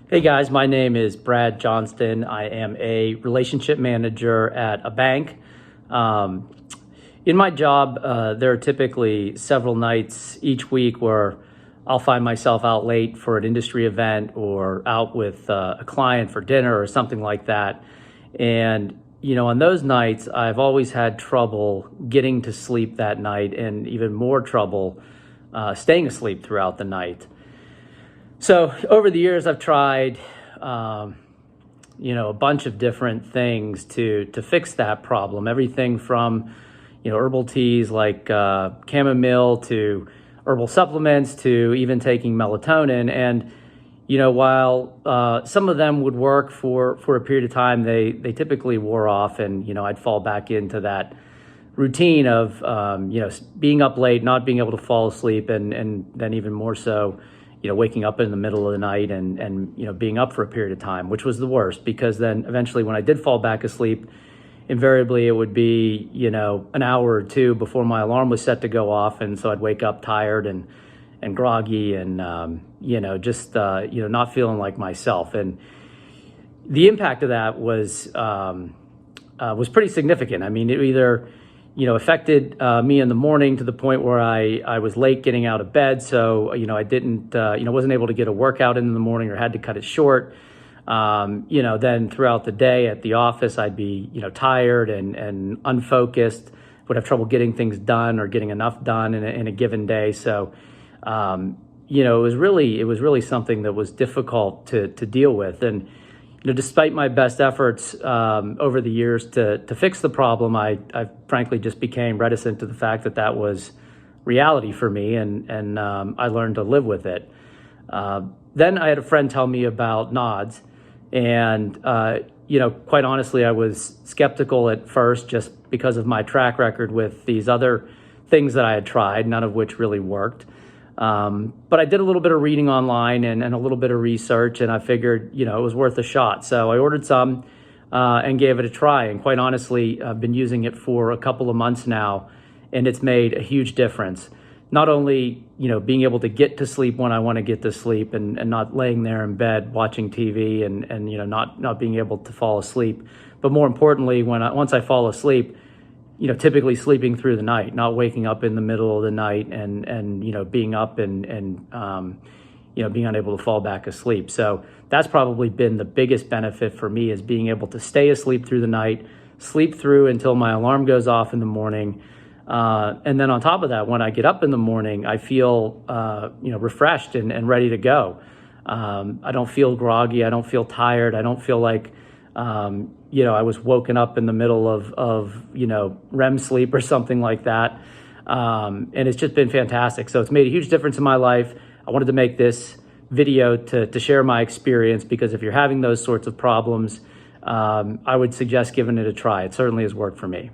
Hey guys, my name is Brad Johnston. I am a relationship manager at a bank. In my job, there are typically several nights each week where I'll find myself out late for an industry event or out with a client for dinner or something like that. And, on those nights, I've always had trouble getting to sleep that night and even more trouble staying asleep throughout the night. So over the years, I've tried, a bunch of different things to fix that problem. Everything from, herbal teas like chamomile to herbal supplements to even taking melatonin. And, while some of them would work for a period of time, they typically wore off, and, I'd fall back into that routine of, being up late, not being able to fall asleep, and then even more so, waking up in the middle of the night and being up for a period of time, which was the worst, because then eventually when I did fall back asleep, invariably it would be, an hour or two before my alarm was set to go off. And so I'd wake up tired and groggy and, not feeling like myself. And the impact of that was pretty significant. I mean, it either affected me in the morning to the point where I was late getting out of bed. So, I didn't, wasn't able to get a workout in the morning or had to cut it short. Then throughout the day at the office, I'd be, tired and unfocused, would have trouble getting things done or getting enough done in a given day. So, it was really something that was difficult to deal with. And, despite my best efforts over the years to fix the problem, I frankly just became reticent to the fact that was reality for me, and I learned to live with it. Then I had a friend tell me about NODZZZ, and quite honestly, I was skeptical at first just because of my track record with these other things that I had tried, none of which really worked. But I did a little bit of reading online and a little bit of research, and I figured, it was worth a shot. So I ordered some and gave it a try. And quite honestly, I've been using it for a couple of months now, and it's made a huge difference. Not only, being able to get to sleep when I want to get to sleep and not laying there in bed watching TV and not being able to fall asleep, but more importantly, once I fall asleep, typically sleeping through the night, not waking up in the middle of the night and being up and being unable to fall back asleep. So that's probably been the biggest benefit for me, is being able to stay asleep through the night, sleep through until my alarm goes off in the morning. And then on top of that, when I get up in the morning, I feel, refreshed and ready to go. I don't feel groggy. I don't feel tired. I don't feel like, I was woken up in the middle of REM sleep or something like that. And it's just been fantastic. So it's made a huge difference in my life. I wanted to make this video to share my experience, because if you're having those sorts of problems, I would suggest giving it a try. It certainly has worked for me.